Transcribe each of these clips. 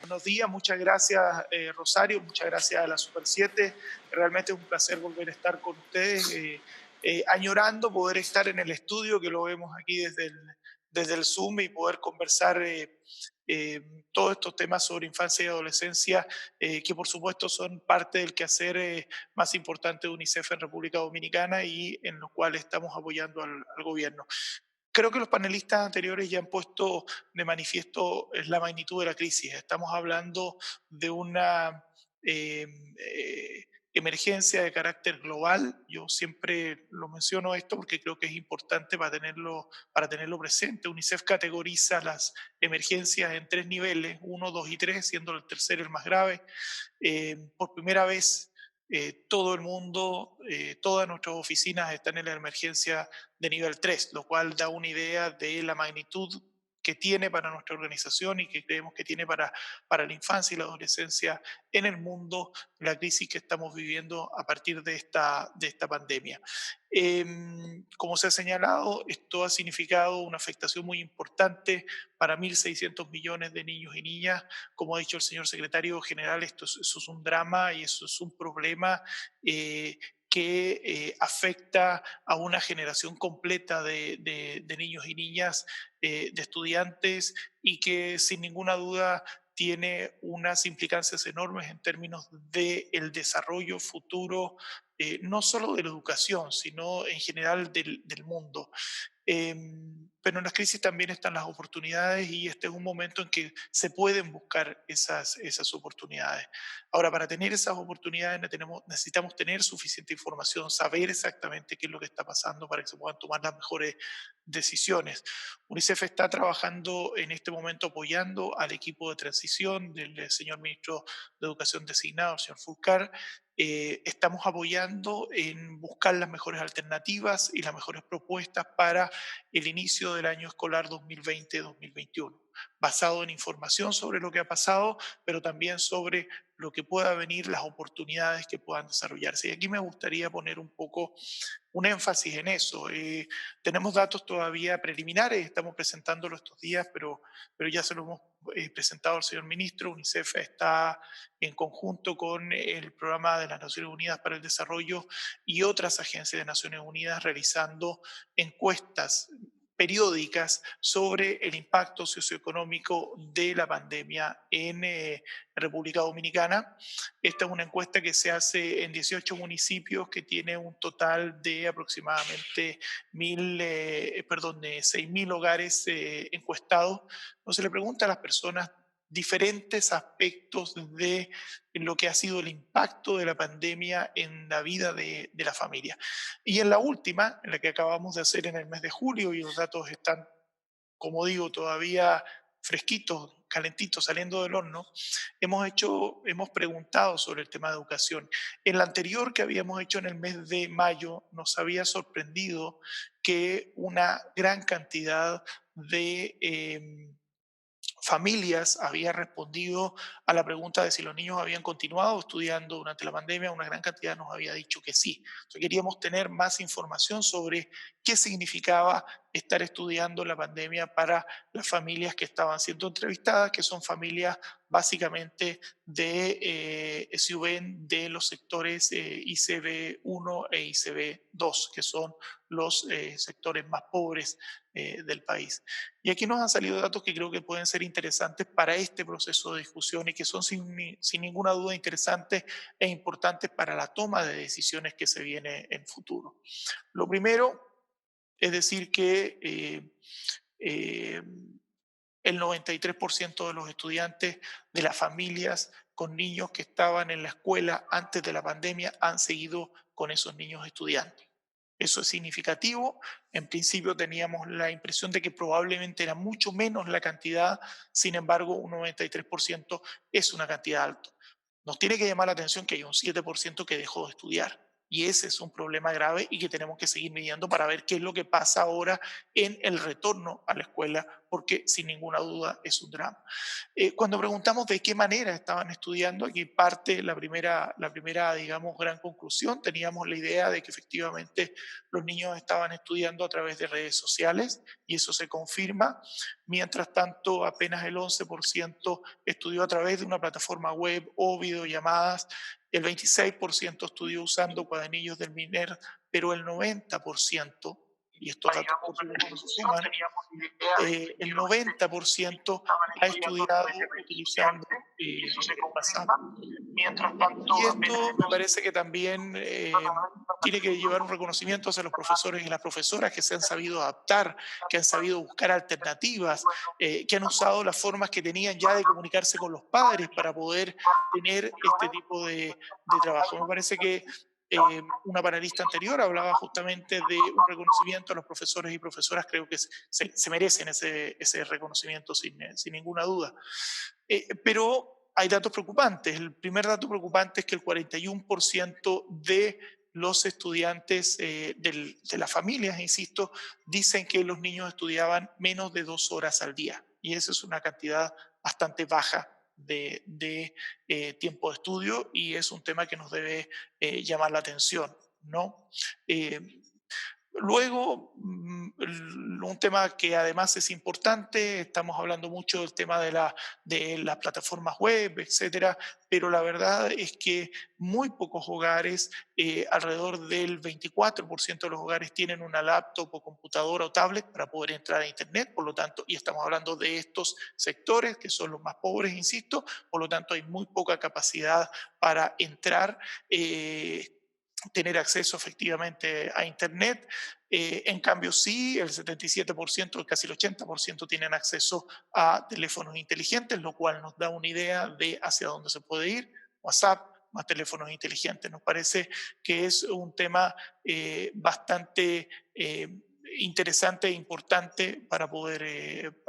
Buenos días, muchas gracias Rosario, muchas gracias a la Super 7. Realmente es un placer volver a estar con ustedes, añorando poder estar en el estudio, que lo vemos aquí desde el Zoom y poder conversar todos estos temas sobre infancia y adolescencia, que por supuesto son parte del quehacer más importante de UNICEF en República Dominicana y en los cuales estamos apoyando al gobierno. Creo que los panelistas anteriores ya han puesto de manifiesto la magnitud de la crisis. Estamos hablando de una eh, emergencia de carácter global. Yo siempre lo menciono esto porque creo que es importante para tenerlo presente. UNICEF categoriza las emergencias en tres niveles, uno, dos y tres, siendo el tercero el más grave. Por primera vez, todo el mundo, todas nuestras oficinas están en la emergencia de nivel 3, lo cual da una idea de la magnitud que tiene para nuestra organización y que creemos que tiene para la infancia y la adolescencia en el mundo la crisis que estamos viviendo a partir de esta pandemia. Como se ha señalado, esto ha significado una afectación muy importante para 1.600 millones de niños y niñas. Como ha dicho el señor secretario general, eso es un drama y eso es un problema que afecta a una generación completa de niños y niñas, de estudiantes, y que sin ninguna duda tiene unas implicancias enormes en términos del desarrollo futuro, no solo de la educación, sino en general del mundo. Pero en las crisis también están las oportunidades y este es un momento en que se pueden buscar esas oportunidades. Ahora, para tener esas oportunidades necesitamos tener suficiente información, saber exactamente qué es lo que está pasando para que se puedan tomar las mejores decisiones. UNICEF está trabajando en este momento apoyando al equipo de transición del señor ministro de Educación designado, el señor Fulcar. Estamos apoyando en buscar las mejores alternativas y las mejores propuestas para el inicio del año escolar 2020-2021, basado en información sobre lo que ha pasado, pero también sobre lo que pueda venir, las oportunidades que puedan desarrollarse. Y aquí me gustaría poner un poco un énfasis en eso. Tenemos datos todavía preliminares, estamos presentándolo estos días, pero ya se lo hemos presentado al señor ministro. UNICEF está en conjunto con el Programa de las Naciones Unidas para el Desarrollo y otras agencias de Naciones Unidas realizando encuestas periódicas sobre el impacto socioeconómico de la pandemia en República Dominicana. Esta es una encuesta que se hace en 18 municipios que tiene un total de aproximadamente 6.000 hogares encuestados. Entonces le pregunta a las personas diferentes aspectos de lo que ha sido el impacto de la pandemia en la vida de la familia. Y en la última, en la que acabamos de hacer en el mes de julio, y los datos están, como digo, todavía fresquitos, calentitos, saliendo del horno, hemos preguntado sobre el tema de educación. En la anterior que habíamos hecho en el mes de mayo, nos había sorprendido que una gran cantidad de familias había respondido a la pregunta de si los niños habían continuado estudiando durante la pandemia. Una gran cantidad nos había dicho que sí. Entonces queríamos tener más información sobre qué significaba estar estudiando la pandemia para las familias que estaban siendo entrevistadas, que son familias básicamente de SUVEN de los sectores ICB1 e ICB2, que son los sectores más pobres del país. Y aquí nos han salido datos que creo que pueden ser interesantes para este proceso de discusión y que son sin ninguna duda interesantes e importantes para la toma de decisiones que se viene en futuro. Lo primero es decir que eh, el 93% de los estudiantes de las familias con niños que estaban en la escuela antes de la pandemia han seguido con esos niños estudiando. Eso es significativo. En principio teníamos la impresión de que probablemente era mucho menos la cantidad, sin embargo, un 93% es una cantidad alta. Nos tiene que llamar la atención que hay un 7% que dejó de estudiar. Y ese es un problema grave y que tenemos que seguir midiendo para ver qué es lo que pasa ahora en el retorno a la escuela porque sin ninguna duda es un drama. Cuando preguntamos de qué manera estaban estudiando, aquí parte la primera, digamos, gran conclusión. Teníamos la idea de que efectivamente los niños estaban estudiando a través de redes sociales y eso se confirma. Mientras tanto, apenas el 11% estudió a través de una plataforma web o videollamadas, el 26% estudió usando cuadernillos del MINER, pero el 90%, y estos datos por supuesto se suman, el 90% ha estudiado utilizando WhatsApp. Y esto me parece que también tiene que llevar un reconocimiento hacia los profesores y las profesoras que se han sabido adaptar, que han sabido buscar alternativas, que han usado las formas que tenían ya de comunicarse con los padres para poder tener este tipo de trabajo. Me parece que una panelista anterior hablaba justamente de un reconocimiento a los profesores y profesoras, creo que se merecen ese reconocimiento sin ninguna duda. Pero hay datos preocupantes. El primer dato preocupante es que el 41% de los estudiantes de las familias, insisto, dicen que los niños estudiaban menos de 2 horas al día. Y esa es una cantidad bastante baja de tiempo de estudio y es un tema que nos debe llamar la atención, ¿no? Eh, Luego, un tema que además es importante, estamos hablando mucho del tema de las plataformas web, etcétera, pero la verdad es que muy pocos hogares, alrededor del 24% de los hogares tienen una laptop o computadora o tablet para poder entrar a Internet, por lo tanto, y estamos hablando de estos sectores que son los más pobres, insisto, por lo tanto hay muy poca capacidad para entrar. Tener acceso efectivamente a Internet. En cambio, sí, el 77%, casi el 80% tienen acceso a teléfonos inteligentes, lo cual nos da una idea de hacia dónde se puede ir. WhatsApp, más teléfonos inteligentes. Nos parece que es un tema bastante interesante e importante para poder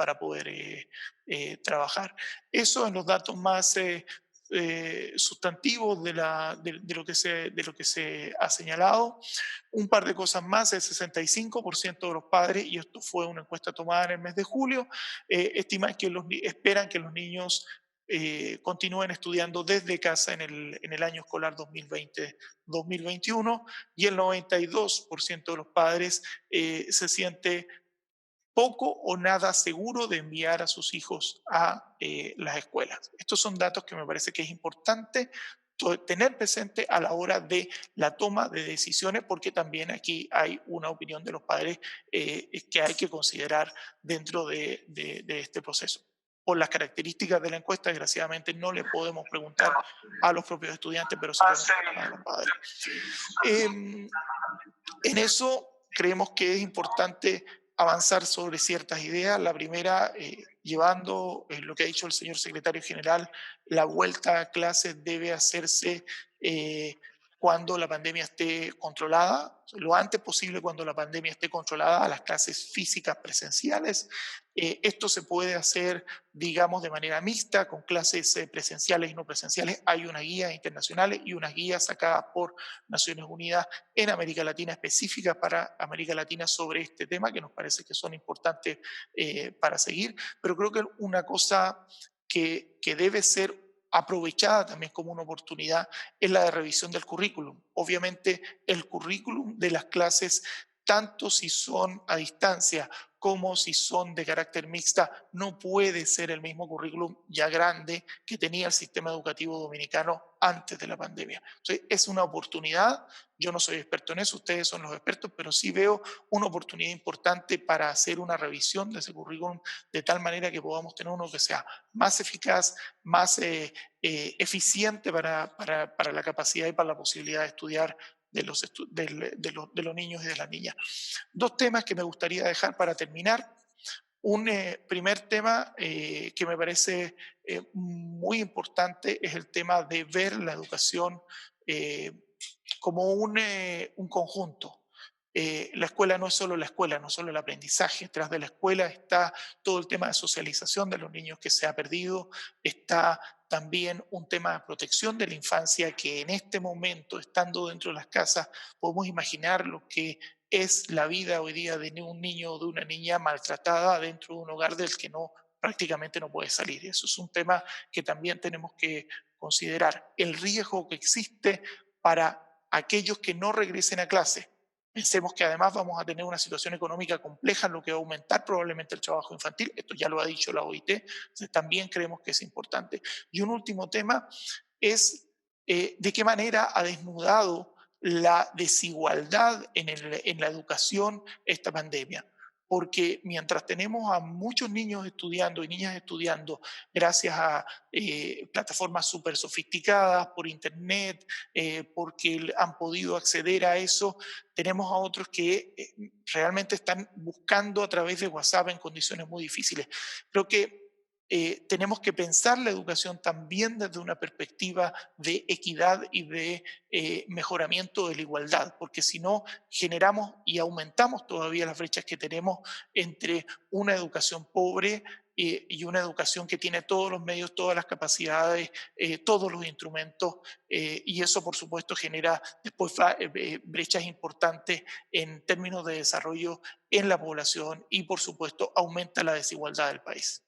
trabajar. Eso en los datos más sustantivos de lo que se ha señalado. Un par de cosas más, el 65% de los padres, y esto fue una encuesta tomada en el mes de julio, esperan que los niños continúen estudiando desde casa en el año escolar 2020-2021 y el 92% de los padres se siente poco o nada seguro de enviar a sus hijos a las escuelas. Estos son datos que me parece que es importante tener presente a la hora de la toma de decisiones, porque también aquí hay una opinión de los padres que hay que considerar dentro de este proceso. Por las características de la encuesta, desgraciadamente no le podemos preguntar a los propios estudiantes, pero sí podemos preguntar a los padres. En eso creemos que es importante avanzar sobre ciertas ideas. La primera, llevando lo que ha dicho el señor secretario general, la vuelta a clases debe hacerse cuando la pandemia esté controlada, lo antes posible cuando la pandemia esté controlada, a las clases físicas presenciales. Esto se puede hacer, digamos, de manera mixta, con clases presenciales y no presenciales. Hay unas guías internacionales y unas guías sacadas por Naciones Unidas en América Latina, específicas para América Latina sobre este tema, que nos parece que son importantes para seguir. Pero creo que una cosa que debe ser aprovechada también como una oportunidad es la de revisión del currículum. Obviamente el currículum de las clases, tanto si son a distancia como si son de carácter mixta, no puede ser el mismo currículum ya grande que tenía el sistema educativo dominicano antes de la pandemia. Entonces, es una oportunidad. Yo no soy experto en eso, ustedes son los expertos, pero sí veo una oportunidad importante para hacer una revisión de ese currículum de tal manera que podamos tener uno que sea más eficaz, más eficiente para la capacidad y para la posibilidad de estudiar de los niños y de las niñas. Dos temas que me gustaría dejar para terminar. Un primer tema que me parece muy importante es el tema de ver la educación eh, como un conjunto. La escuela no es solo la escuela, no solo el aprendizaje. Detrás de la escuela está todo el tema de socialización de los niños que se ha perdido, está también un tema de protección de la infancia que en este momento, estando dentro de las casas, podemos imaginar lo que es la vida hoy día de un niño o de una niña maltratada dentro de un hogar del que no prácticamente no puede salir. Eso es un tema que también tenemos que considerar. El riesgo que existe para aquellos que no regresen a clase. Pensemos que además vamos a tener una situación económica compleja, lo que va a aumentar probablemente el trabajo infantil. Esto ya lo ha dicho la OIT, entonces también creemos que es importante. Y un último tema es de qué manera ha desnudado la desigualdad en la educación esta pandemia. Porque mientras tenemos a muchos niños estudiando y niñas estudiando gracias a plataformas súper sofisticadas por internet, porque han podido acceder a eso, tenemos a otros que realmente están buscando a través de WhatsApp en condiciones muy difíciles. Creo que tenemos que pensar la educación también desde una perspectiva de equidad y de mejoramiento de la igualdad, porque si no, generamos y aumentamos todavía las brechas que tenemos entre una educación pobre y una educación que tiene todos los medios, todas las capacidades, todos los instrumentos, y eso por supuesto genera después brechas importantes en términos de desarrollo en la población y por supuesto aumenta la desigualdad del país.